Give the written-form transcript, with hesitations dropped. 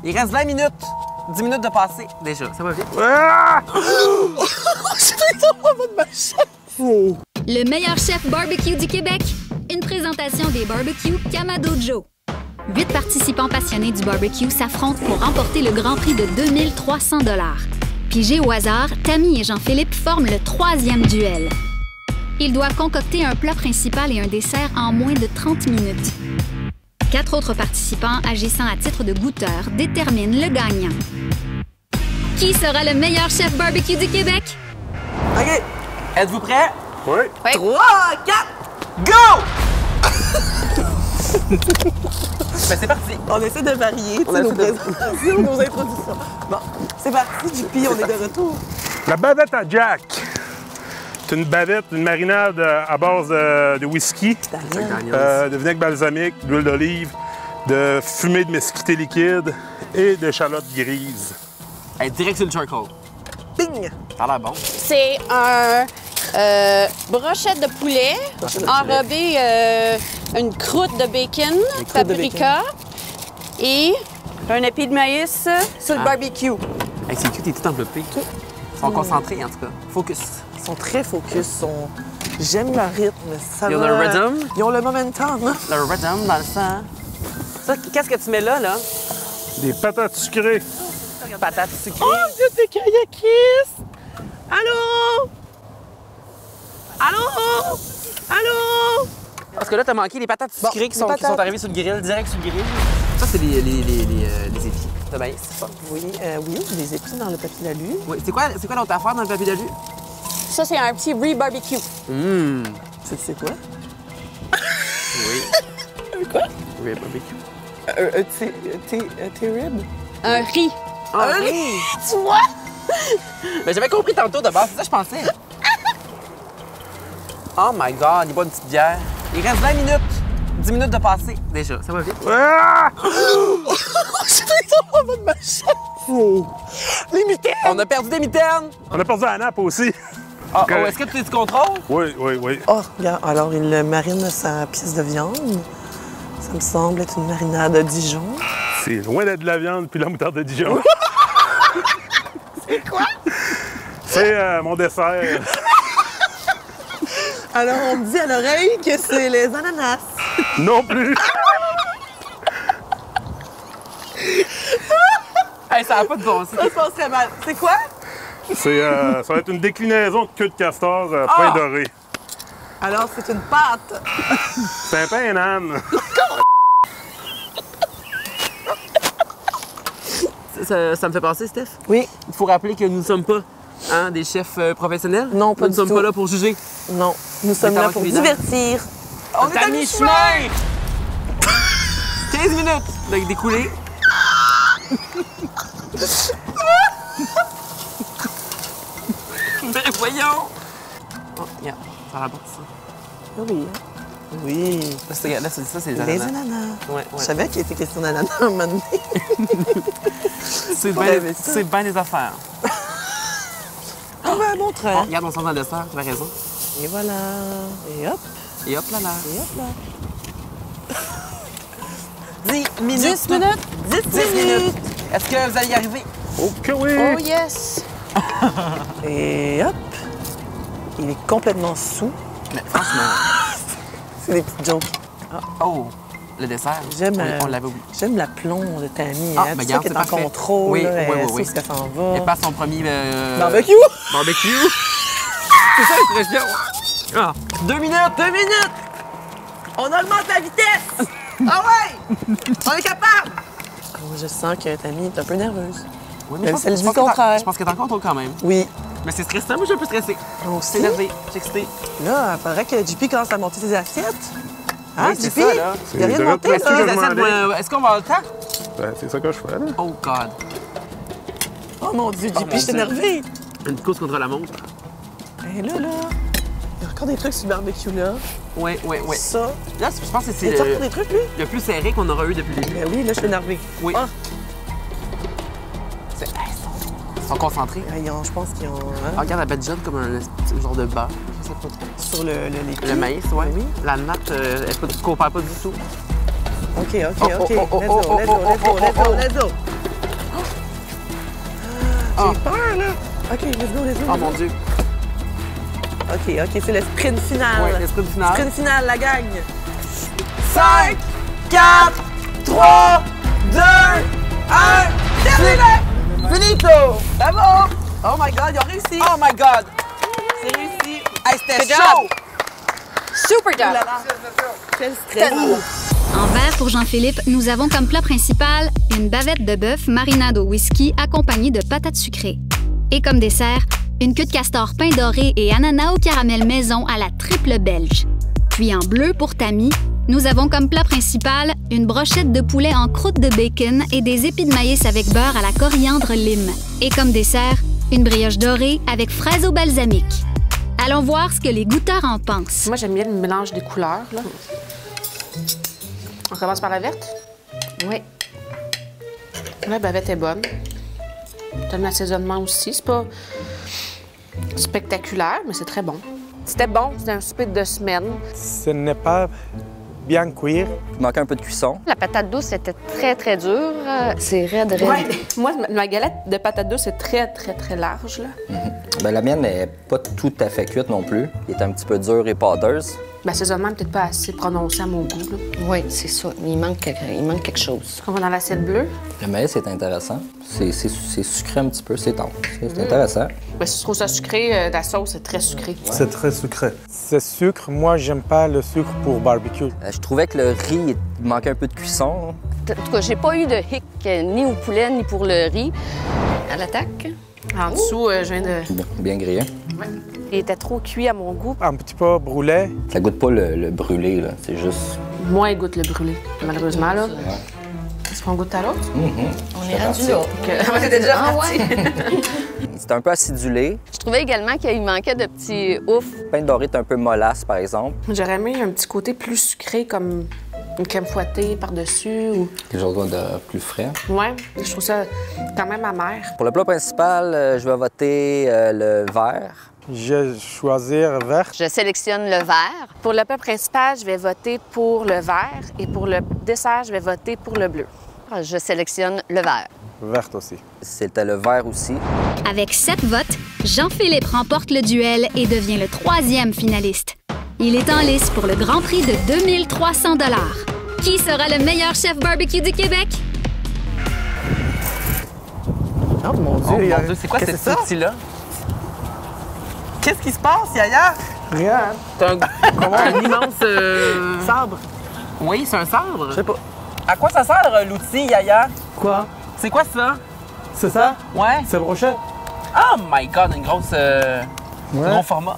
Il reste 20 minutes. 10 minutes de passer déjà. Ça va vite. Ah! Le meilleur chef barbecue du Québec. Une présentation des barbecues Kamado Joe. 8 participants passionnés du barbecue s'affrontent pour remporter le grand prix de 2300 $. Pigés au hasard, Tammy et Jean-Philippe forment le 3e duel. Ils doivent concocter un plat principal et un dessert en moins de 30 minutes. 4 autres participants agissant à titre de goûteurs déterminent le gagnant. Qui sera le meilleur chef barbecue du Québec? OK. Êtes-vous prêts? Oui. 3, 4, go! Ben, c'est parti. On essaie de varier nos présentations, nos introductions. Bon, c'est parti, JP, on est de retour. La bavette à Jack. C'est une bavette, une marinade à base de whisky, de vinaigre balsamique, d'huile d'olive, de fumée de mesquité liquide et d'échalotes grises. Hey, direct sur le charcoal. Bing! Ça a l'air bon. C'est un brochette de poulet enrobé une croûte de bacon, paprika et un épi de maïs sur le barbecue. Hey, c'est cute, t'es tout enveloppé. Ils sont concentrés, en tout cas. Focus. Ils sont très focus, j'aime leur rythme. Ça Ils ont le rhythm. Ils ont le momentum. Le rhythm dans le sang. Ça, qu'est-ce que tu mets là? Des patates sucrées. Patates sucrées. Oh, Dieu, des kayakistes! Allô? Allô? Allô? Parce que là, t'as manqué les patates sucrées qui sont arrivées sur le grill, direct sur le grill. Ça, c'est les épis de maïs, c'est ça? Oui, oui, les épis dans le papier d'alu. Oui. C'est quoi l'autre affaire dans le papier d'alu? Ça, c'est un petit re-barbecue. C'est quoi? Oui. Quoi? Oui, barbecue. T-rib? Un riz. Ah, oui! Tu vois? Mais j'avais compris tantôt de base, c'est ça que je pensais. Oh my God, il boit une petite bière. Il reste 20 minutes. 10 minutes de passer déjà. Ça va vite. Ah! Les mitaines! On a perdu des mitaines. On a perdu la nappe aussi. Ah, oh, est-ce que tu contrôles? Oui, oui, oui. Oh, regarde, alors il marine sa pièce de viande. Ça me semble être une marinade à Dijon. C'est loin d'être de la viande puis la moutarde de Dijon. C'est quoi? C'est mon dessert. Alors, on me dit à l'oreille que c'est les ananas. Non plus. Hey, ça n'a pas de bon sens. Ça se passe très mal. C'est quoi? Ça va être une déclinaison de queue de castor pain doré. Alors, c'est une pâte. C'est un pain et un âne. Ça me fait penser, Steph. Oui. Il faut rappeler que nous ne sommes pas des chefs professionnels. Non, pas nous du ne sommes tout. pas là pour juger. Non, nous sommes là pour divertir. On est à mi-chemin! 15 minutes d'écouler. Mais voyons! Oh, regarde, ça a la bon, ça. Oui. Oui. Là, ça, c'est les Les ananas. ananas. Ouais. Je savais qu'il était question d'ananas à un moment donné. C'est bien des affaires. On va montrer. Oh, regarde, on sent dans le dessert, tu as raison. Et voilà. Et hop. Et hop là là. Et hop là. 10 minutes. 10 minutes? 10 minutes. Est-ce que vous allez y arriver? Oh que oui! Oh yes! Et hop. Il est complètement sous. Mais franchement. C'est des petites jokes. Oh, le dessert. J'aime On l'avait oublié. j'aime l'aplomb de Tammy. Ah, hein. ben, Tu sais regarde, qu'elle est c'est en parfait. contrôle. Oui, là, oui, elle oui, sait oui. où qu'elle s'en va. Elle passe son premier... Barbecue! Barbecue. C'est ça l'expression. Ah. 2 minutes! 2 minutes! On augmente la vitesse! Ah ouais! On est capable! Moi, je sens que Tammy est un peu nerveuse. Oui, Même si elle dit le contraire. Je pense qu'elle est en contrôle quand même. Oui. Mais c'est stressant, moi je suis un peu stressée. Moi Je suis aussi. énervée, je suis excitée. Là, il faudrait que JP commence à monter ses assiettes. Hein, Oui, c'est JP? ça, là. Il n'y a rien de C'est monté, direct là. là-dessus, Les je assiettes, m'en vais. est-ce qu'on va avoir le temps? Ben, c'est ça que je fais, là. Oh God. Oh mon Dieu, Oh, JP, mon je suis Dieu. énervée. Une course contre la montre. Et là, il y a encore des trucs sur le barbecue, là. Oui. Ça. Là, je pense que Il c'est y a encore des trucs, lui? le plus serré qu'on aura eu depuis le début. Ben oui, là, je suis énervée. Oui. Ah. Ils sont concentrés. Je pense qu'ils ont... hein, Ah, regarde, elle badigeonne comme un genre de beurre. Je sais pas trop. sur les Le maïs, ouais. Oui. La natte, elle ne coopère pas du tout. OK. Oh, oh, Let's oh, go, oh, let's oh, go, let's go, oh, let's go, oh, let's go. J'ai peur, là. OK, let's go. Oh mon Dieu. OK, c'est le sprint final. Ouais, le sprint final. Sprint final, la gang. 5, 4, 3, 2, 1, terminé! Finito! Bravo! Oh my God, ils ont réussi! Oh my God! C'est réussi! Hey, c'était Good chaud! Super job! Quel stress! En vert pour Jean-Philippe, nous avons comme plat principal une bavette de bœuf marinade au whisky accompagnée de patates sucrées. Et comme dessert, une queue de castor pain doré et ananas au caramel maison à la triple belge. Puis en bleu pour Tammy, nous avons comme plat principal une brochette de poulet en croûte de bacon et des épis de maïs avec beurre à la coriandre lime. Et comme dessert, une brioche dorée avec fraises au balsamique. Allons voir ce que les goûteurs en pensent. Moi, j'aime bien le mélange des couleurs, là. On commence par la verte? Oui. La bavette est bonne. J'aime l'assaisonnement aussi. C'est pas spectaculaire, mais c'est très bon. C'était bon, c'était un souper de semaine. Ce n'est pas bien cuire. Il manquait un peu de cuisson. La patate douce était très dure. C'est raide. Ouais. Moi, ma galette de patate douce est très large, là. Ben, la mienne n'est pas tout à fait cuite non plus. Elle est un petit peu dure et pâteuse. L'assaisonnement n'est peut-être pas assez prononcé à mon goût, là. Oui, c'est ça. Il manque quelque chose. On va dans l'assiette bleue. Le maïs, c'est intéressant. C'est sucré un petit peu, c'est tendre. C'est intéressant. Ben, si tu trouves ça sucré, la sauce est très sucrée. C'est très sucré. Ce sucre, moi, j'aime pas le sucre pour barbecue. Je trouvais que le riz il manquait un peu de cuisson. En tout cas, j'ai pas eu de hic ni au poulet ni pour le riz. À l'attaque. En dessous, je viens de... Bien grillé. Il était trop cuit à mon goût. Un petit peu brûlé. Ça goûte pas le brûlé, là. C'est juste... Moi, il goûte le brûlé, malheureusement, là. Est-ce qu'on goûte à l'autre? On est rendu là. On était déjà ouais. C'était un peu acidulé. Je trouvais également qu'il manquait de petits ouf. Le pain doré est un peu mollasse, par exemple. J'aurais aimé un petit côté plus sucré, comme une crème fouettée par-dessus. Ou... Quelque chose de plus frais. Ouais, je trouve ça quand même amer. Pour le plat principal, je vais voter le vert. Je vais choisir vert. Je sélectionne le vert. Pour le plat principal, je vais voter pour le vert. Et pour le dessert, je vais voter pour le bleu. Je sélectionne le vert. Vert aussi. C'était le vert aussi. Avec 7 votes, Jean-Philippe remporte le duel et devient le 3e finaliste. Il est en lice pour le grand prix de 2300 $. Qui sera le meilleur chef barbecue du Québec? Oh mon Dieu, Oh mon Dieu, c'est quoi Qu'est-ce cet que outil-là? Qu'est-ce qui se passe, Yaya? Rien. C'est un immense... Sabre. Oui, c'est un sabre. Je sais pas. À quoi ça sert l'outil, Yaya? Quoi? C'est quoi ça? C'est ça? Ouais. C'est brochette? Oh my God, une grosse... Ouais. gros format.